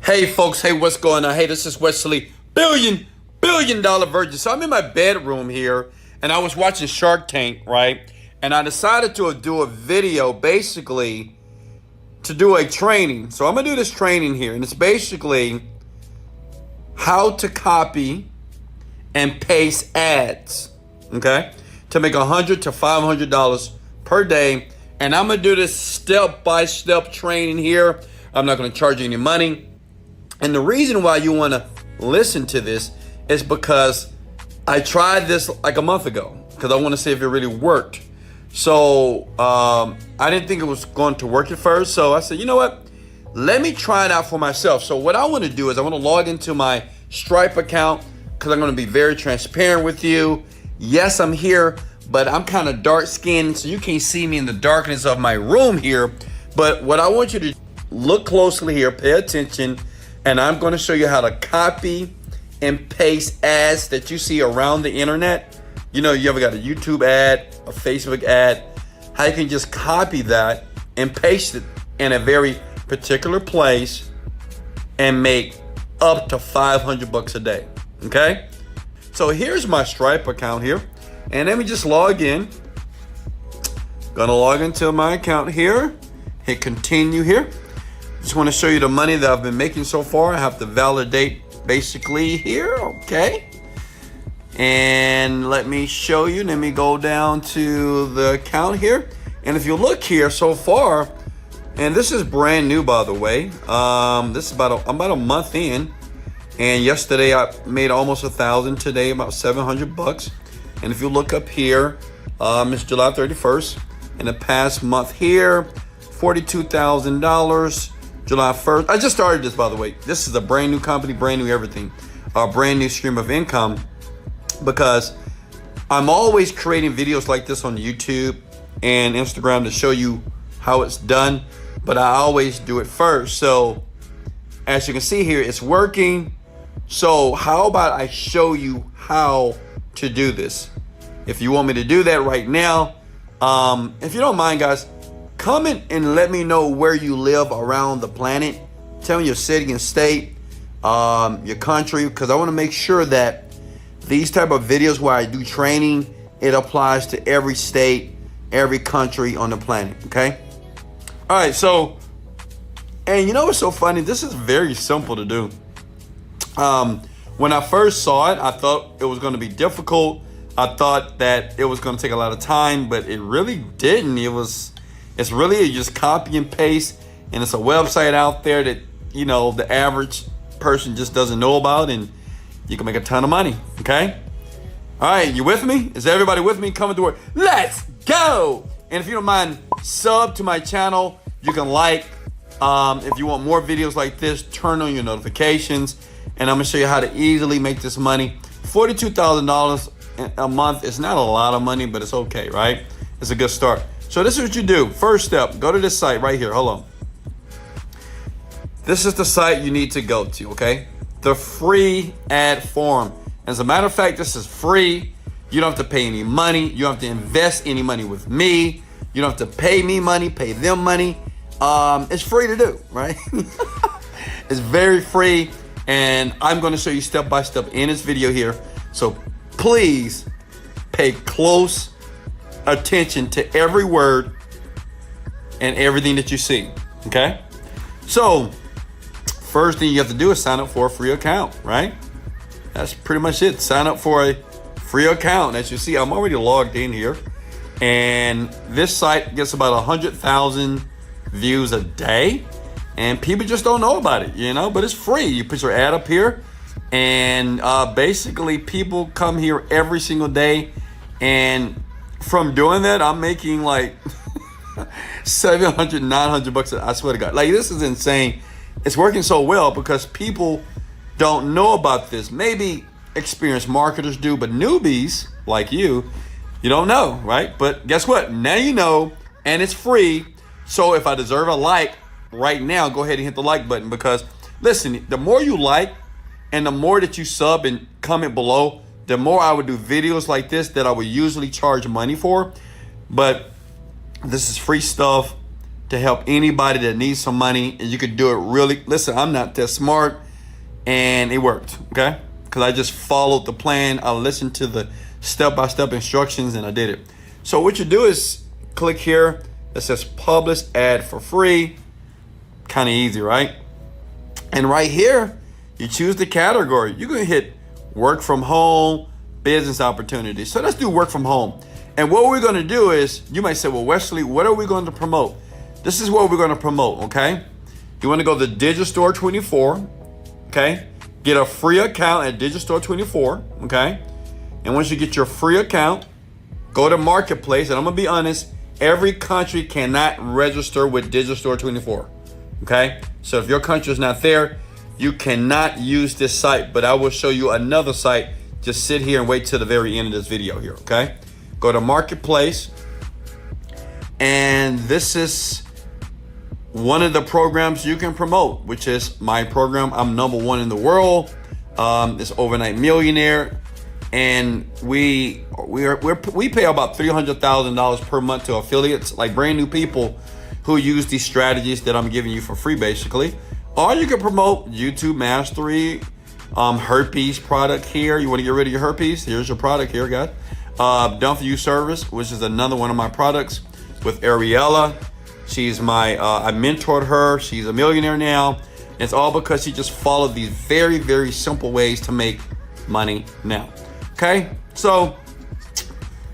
Hey folks, hey, what's going on? Hey, this is Wesley billion dollar virgin. So I'm in my bedroom here and I was watching Shark Tank, right? And I decided to do a video basically to do a training. So I'm gonna do this training here, and it's basically how to copy and paste ads, okay? To make $100 to $500 per day. And I'm gonna do this step-by-step training here. I'm not gonna charge you any money. And the reason why you want to listen to this is because I tried this like a month ago because I want to see if it really worked. So I didn't think it was going to work at first. So I said, you know what? Let me try it out for myself. So what I want to do is I want to log into my Stripe account because I'm going to be very transparent with you. Yes, I'm here, but I'm kind of dark skinned, so you can't see me in the darkness of my room here. But what I want you to look closely here, pay attention. And I'm going to show you how to copy and paste ads that you see around the internet. You know, you ever got a YouTube ad, a Facebook ad, how you can just copy that and paste it in a very particular place and make up to $500 a day. Okay. So here's my Stripe account here. And let me just log in. Gonna log into my account here. Hit continue here. Just want to show you the money that I've been making so far. I have to validate basically here. Okay. And let me show you. Let me go down to the account here. And if you look here so far, and this is brand new, by the way. This is I'm about a month in. And yesterday I made almost 1,000. Today about $700. And if you look up here, it's July 31st. In the past month here, $42,000. July 1st. I just started this, by the way. This is a brand new company, brand new everything, a brand new stream of income, because I'm always creating videos like this on YouTube and Instagram to show you how it's done, but I always do it first. So as you can see here, it's working. So how about I show you how to do this? If you want me to do that right now, if you don't mind, guys, comment and let me know where you live around the planet. Tell me your city and state, your country, because I want to make sure that these type of videos where I do training, it applies to every state, every country on the planet, okay? All right, so, and you know what's so funny? This is very simple to do. When I first saw it, I thought it was going to be difficult. I thought that it was going to take a lot of time, but it really didn't. It's really just copy and paste, and it's a website out there that, you know, the average person just doesn't know about, and you can make a ton of money, okay? All right, you with me? Is everybody with me? Coming to work. Let's go! And if you don't mind, sub to my channel. You can like. If you want more videos like this, turn on your notifications, and I'm gonna show you how to easily make this money. $42,000 a month is not a lot of money, but it's okay, right? It's a good start. So this is what you do. First step, go to this site right here. Hold on. This is the site you need to go to, okay? The free ad forum. As a matter of fact, this is free. You don't have to pay any money. You don't have to invest any money with me. You don't have to pay me money, pay them money. It's free to do, right? It's very free. And I'm going to show you step by step in this video here. So please pay close attention to every word and everything that you see, okay? So first thing you have to do is sign up for a free account, right? That's pretty much it. Sign up for a free account. As you see, I'm already logged in here, and this site gets about 100,000 views a day, and people just don't know about it, you know, but it's free. You put your ad up here, and basically people come here every single day, and from doing that, I'm making like $700, $900. I swear to God, like, this is insane. It's working so well because people don't know about this. Maybe experienced marketers do, but newbies like you don't know, right? But guess what? Now you know, and it's free. So if I deserve a like right now, go ahead and hit the like button, because listen, the more you like and the more that you sub and comment below, the more I would do videos like this that I would usually charge money for. But this is free stuff. to help anybody that needs some money, and you could do it really. Listen, I'm not that smart, and it worked, okay? Because I just followed the plan. I listened to the step-by-step instructions, and I did it. So what you do is click here that says publish ad for free. Kind of easy, right? And right here, you choose the category. You're going to hit work from home, business opportunities. So let's do work from home. And what we're going to do is, you might say, well, Wesley, what are we going to promote? This is what we're going to promote, okay? You want to go to Digistore 24, okay? Get a free account at Digistore 24, okay? And once you get your free account, go to Marketplace. And I'm going to be honest, every country cannot register with Digistore 24, okay? So if your country is not there, you cannot use this site. But I will show you another site. Just sit here and wait till the very end of this video here, okay? Go to Marketplace. And this is one of the programs you can promote, which is my program. I'm #1 in the world. It's Overnight Millionaire, and we pay about $300,000 per month to affiliates, like brand new people who use these strategies that I'm giving you for free, basically. Or you can promote YouTube Mastery, herpes product here. You want to get rid of your herpes? Here's your product here, guys. Done for You service, which is another one of my products with Ariella. She's I mentored her. She's a millionaire now. It's all because she just followed these very, very simple ways to make money now. Okay? So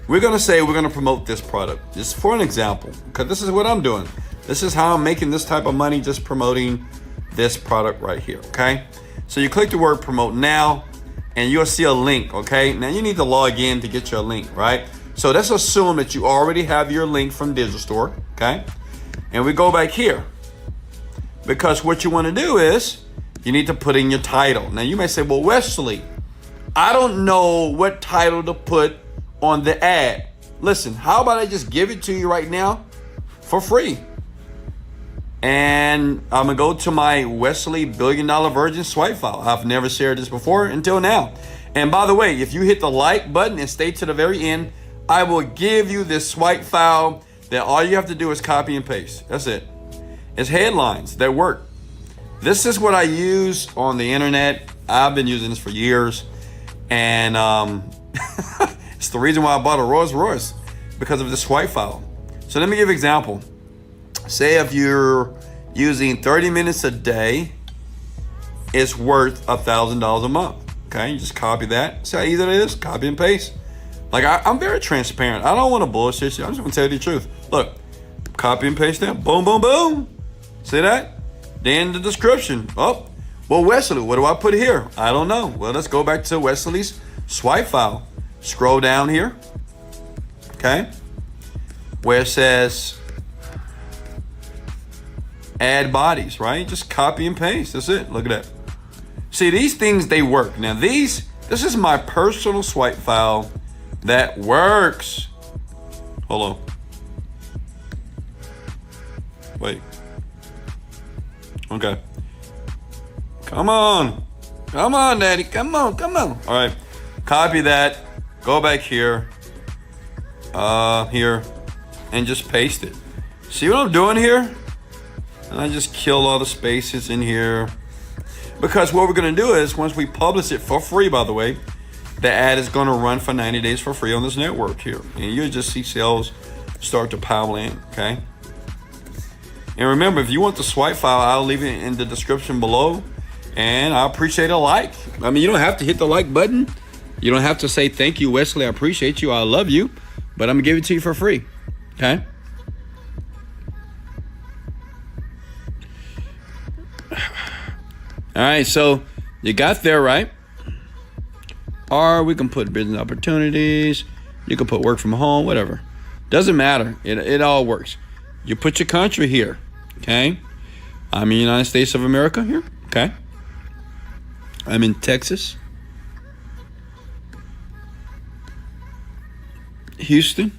we're going to promote this product just for an example, because this is what I'm doing. This is how I'm making this type of money, just promoting this product right here. Okay? So you click the word promote now, and you'll see a link. Okay? Now you need to log in to get your link, right? So let's assume that you already have your link from Digistore. Okay? And we go back here, because what you want to do is you need to put in your title. Now you may say, well, Wesley, I don't know what title to put on the ad. Listen, how about I just give it to you right now for free? And I'm going to go to my Wesley $1 Billion Virgin swipe file. I've never shared this before until now. And by the way, if you hit the like button and stay to the very end, I will give you this swipe file that all you have to do is copy and paste. That's it. It's headlines that work. This is what I use on the internet. I've been using this for years. And it's the reason why I bought a Rolls Royce, because of the swipe file. So let me give an example. Say if you're using 30 minutes a day, it's worth $1,000 a month. Okay, you just copy that. See how easy it is? Copy and paste. Like I'm very transparent. I don't want to bullshit you. I'm just gonna tell you the truth. Look, copy and paste that. Boom, boom, boom. See that? Then the description. Oh, well, Wesley, what do I put here? I don't know. Well, let's go back to Wesley's swipe file. Scroll down here. Okay. Where it says add bodies, right? Just copy and paste. That's it. Look at that. See, these things, they work. Now this is my personal swipe file that works. Hold on. Wait. Okay. Come on. Come on, Daddy. Come on. Come on. All right. Copy that. Go back here. Here. And just paste it. See what I'm doing here? And I just kill all the spaces in here. Because what we're going to do is, once we publish it for free, by the way, the ad is going to run for 90 days for free on this network here. And you'll just see sales start to pile in, okay? And remember, if you want the swipe file, I'll leave it in the description below. And I appreciate a like. I mean, you don't have to hit the like button. You don't have to say, thank you, Wesley. I appreciate you. I love you. But I'm going to give it to you for free, okay? All right, so you got there, right? Or we can put business opportunities. You can put work from home, whatever. Doesn't matter. It all works. You put your country here, okay? I'm in the United States of America here, okay? I'm in Texas. Houston.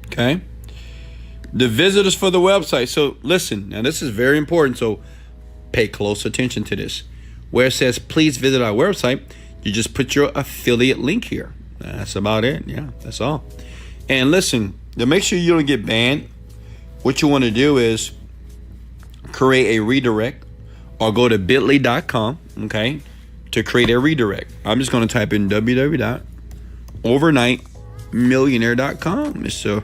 Okay? The visitors for the website. So listen, now this is very important, so pay close attention to this. Where it says, please visit our website, you just put your affiliate link here. That's about it. Yeah, that's all. And listen, to make sure you don't get banned, what you want to do is create a redirect or go to bit.ly.com, okay, to create a redirect. I'm just going to type in www.overnightmillionaire.com. It's a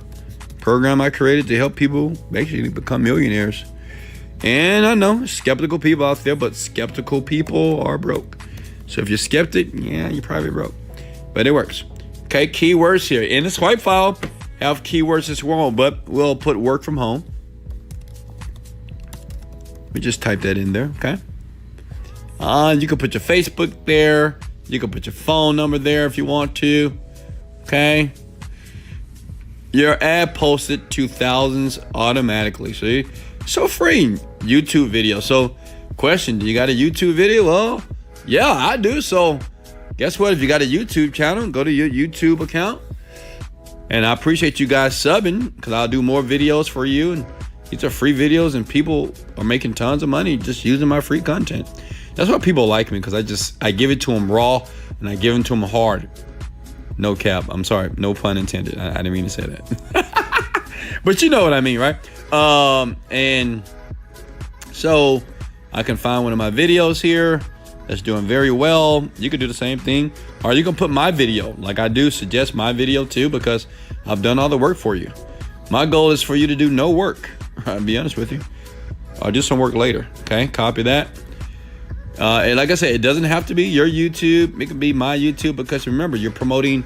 program I created to help people basically become millionaires. And I know skeptical people out there, but skeptical people are broke. So if you're skeptic, yeah, you're probably broke. But it works. Okay, keywords here. In the swipe file, have keywords as well, but we'll put work from home. We just type that in there, okay? You can put your Facebook there. You can put your phone number there if you want to, okay? Your ad posted to thousands automatically. See? So free. YouTube video. So, question, do you got a YouTube video? Well, yeah, I do. So, guess what? If you got a YouTube channel, go to your YouTube account. And I appreciate you guys subbing because I'll do more videos for you. And these are free videos and people are making tons of money just using my free content. That's why people like me, because I give it to them raw and I give it to them hard. No cap. I'm sorry. No pun intended. I didn't mean to say that. But you know what I mean, right? And so I can find one of my videos here that's doing very well. You can do the same thing, or you can put my video like I do. Suggest my video too, because I've done all the work for you. My goal is for you to do no work. I'll be honest with you. I'll do some work later. Okay, copy that. And like I said, it doesn't have to be your YouTube. It can be my YouTube, because remember, you're promoting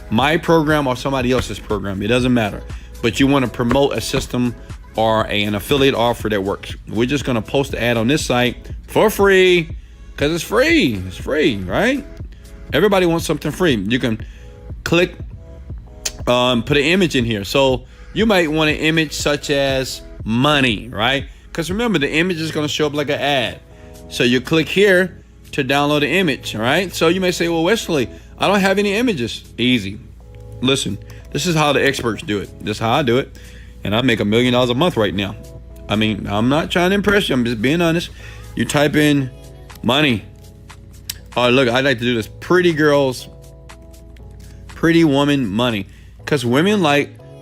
my program or somebody else's program. It doesn't matter. But you want to promote a system or an affiliate offer that works. We're just going to post the ad on this site for free, because it's free. It's free, right? Everybody wants something free. You can click, put an image in here. So you might want an image such as money, right? Because remember, the image is going to show up like an ad. So you click here to download the image, all right? So you may say, well, Wesley, I don't have any images. Easy. Listen, this is how the experts do it. This is how I do it. And I make $1 million a month right now. I mean, I'm not trying to impress you. I'm just being honest. You type in money. Oh, look, I like to do this. Pretty girls, pretty woman, money. Because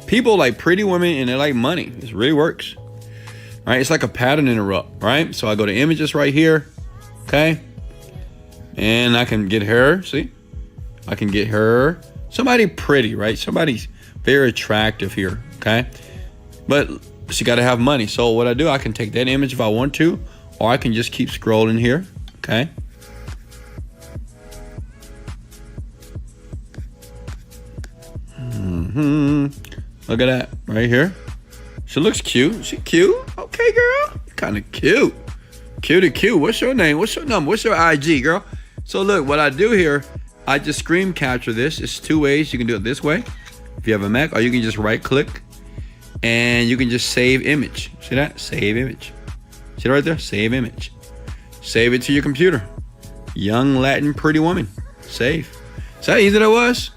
people like pretty women and they like money. This really works. All right, it's like a pattern interrupt, right? So I go to images right here, okay? And I can get her, see? I can get her. Somebody pretty, right? Somebody's very attractive here, okay? But she got to have money. So what I do, I can take that image if I want to, or I can just keep scrolling here, okay? Look at that right here. She looks cute. She cute. Okay, girl. Kind of cute. Cute. What's your name? What's your number? What's your IG, girl? So look, what I do here, I just screen capture this. It's two ways. You can do it this way if you have a Mac, or you can just right click and you can just save image. See that? Save image. See it right there? Save image. Save it to your computer. Young Latin pretty woman. Save. See how easy that was?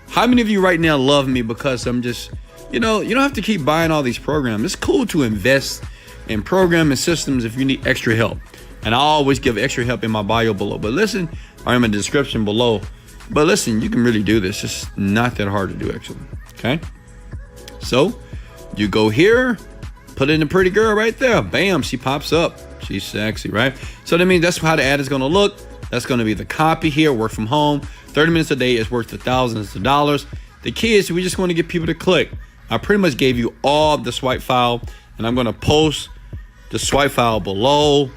How many of you right now love me because I'm just, you don't have to keep buying all these programs. It's cool to invest in programming systems if you need extra help. And I always give extra help in my bio below. But listen, or in the description below. But listen, you can really do this. It's not that hard to do, actually. Okay? So, you go here, put in the pretty girl right there. Bam, she pops up. She's sexy, right? So that means that's how the ad is going to look. That's going to be the copy here, work from home. 30 minutes a day is worth the thousands of dollars. The key is we just want to get people to click. I pretty much gave you all the swipe file, and I'm going to post the swipe file below,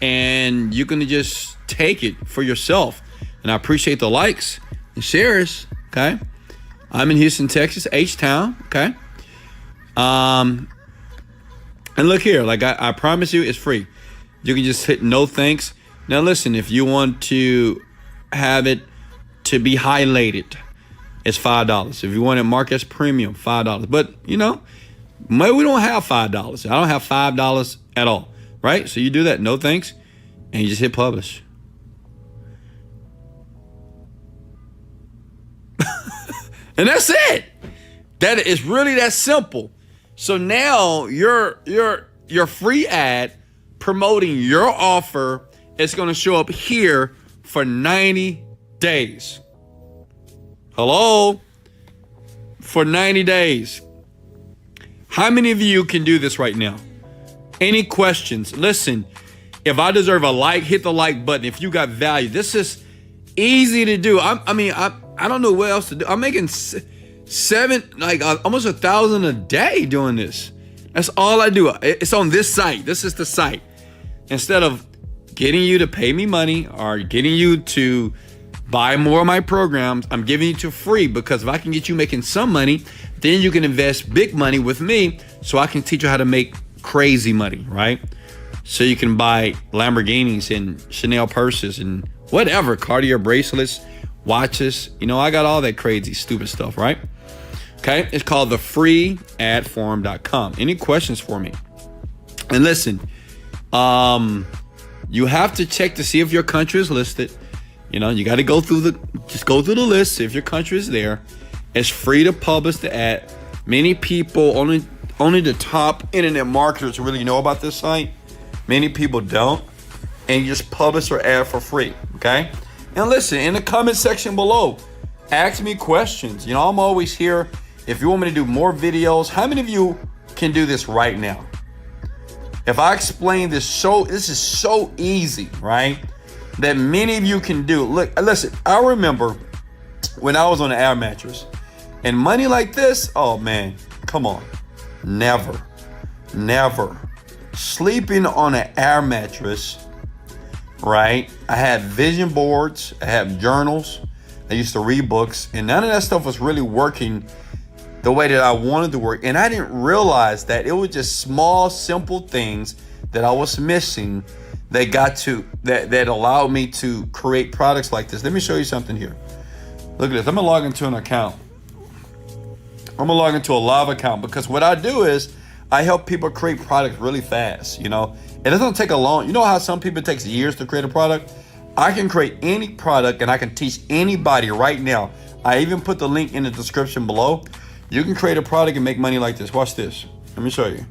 and you're going to just take it for yourself. And I appreciate the likes and shares, okay? I'm in Houston, Texas, H-Town, okay? And look here, like I promise you, it's free. You can just hit no thanks. Now listen, if you want to have it to be highlighted, it's $5. If you want it marked as premium, $5. But, maybe we don't have $5. I don't have $5 at all, right? So you do that, no thanks, and you just hit publish. And that's it. That is really that simple. So now your free ad promoting your offer is going to show up here for 90 days. Hello? for 90 days. How many of you can do this right now? Any questions? Listen, if I deserve a like, hit the like button. If you got value, this is easy to do. I don't know what else to do. I'm making almost 1,000 a day doing this. That's all I do. It's on this site. This is the site. Instead of getting you to pay me money or getting you to buy more of my programs, I'm giving you to free, because if I can get you making some money, then you can invest big money with me so I can teach you how to make crazy money, right? So you can buy Lamborghinis and Chanel purses and whatever, Cartier bracelets, watches. You know, I got all that crazy, stupid stuff, right? Okay, it's called the freeadforum.com. Any questions for me? And listen, you have to check to see if your country is listed. You know, you got to go through the list, see if your country is there. It's free to publish the ad. Many people, only the top internet marketers really know about this site. Many people don't. And you just publish your ad for free, okay? And listen, in the comment section below, ask me questions. You know, I'm always here. If you want me to do more videos, how many of you can do this right now? If I explain this, this is so easy, right? That many of you can do. Look, listen, I remember when I was on an air mattress and money like this, oh man, come on. Never. Sleeping on an air mattress, right? I had vision boards, I had journals, I used to read books, and none of that stuff was really working the way that I wanted to work. And I didn't realize that it was just small, simple things that I was missing that allowed me to create products like this. Let me show you something here. Look at this. I'm gonna log into an account. I'm gonna log into a live account, because what I do is I help people create products really fast. You know, it doesn't take a long, you know how some people it takes years to create a product? I can create any product and I can teach anybody right now. I even put the link in the description below. You can create a product and make money like this. Watch this. Let me show you.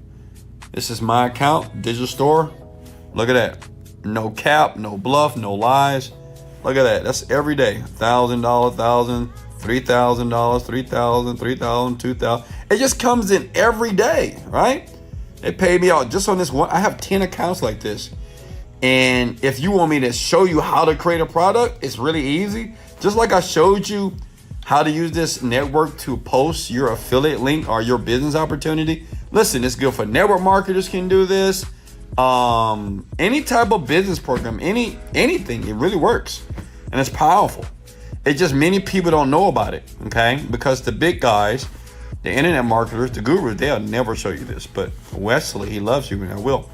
This is my account, digital store. Look at that. No cap, no bluff, no lies. Look at that. That's every day. $1,000, $1,000, $3,000, $3,000, $3,000, $2,000. It just comes in every day, right? They pay me out just on this one. I have 10 accounts like this. And if you want me to show you how to create a product, it's really easy. Just like I showed you how to use this network to post your affiliate link or your business opportunity. Listen, it's good for network marketers can do this. Any type of business program, anything, it really works. And it's powerful. It's just many people don't know about it, okay? Because the big guys, the internet marketers, the gurus, they'll never show you this. But Wesley, he loves you, and I will.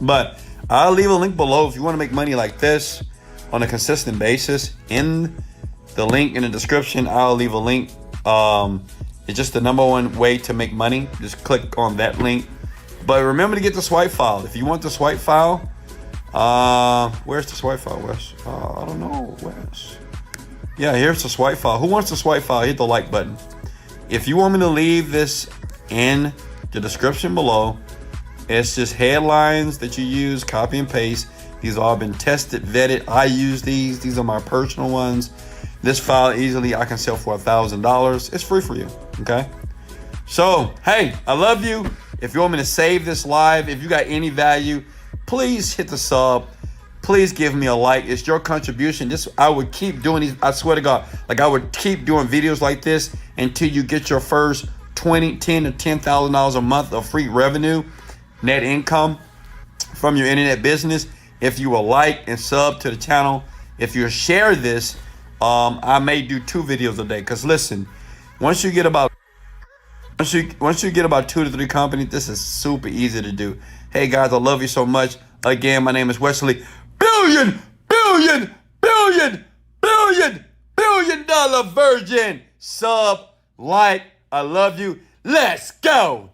But I'll leave a link below if you want to make money like this on a consistent basis. In the link in the description, I'll leave a link. It's just the #1 way to make money. Just click on that link. But remember to get the swipe file. If you want the swipe file, where's the swipe file, Wes? I don't know, Wes. Yeah, here's the swipe file. Who wants the swipe file? Hit the like button. If you want me to leave this in the description below, it's just headlines that you use, copy and paste. These have all been tested, vetted. I use these. These are my personal ones. This file easily I can sell for $1,000. It's free for you, okay? So, hey, I love you. If you want me to save this live, if you got any value, please hit the sub. Please give me a like. It's your contribution. I would keep doing these. I swear to God, like I would keep doing videos like this until you get your first $10,000 to $10,000 a month of free revenue, net income from your internet business. If you will like and sub to the channel, if you share this, I may do 2 videos a day. Cause listen, once you get about 2 to 3 companies, this is super easy to do. Hey guys, I love you so much. Again, my name is Wesley. Billion dollar virgin. Sub, like, I love you. Let's go.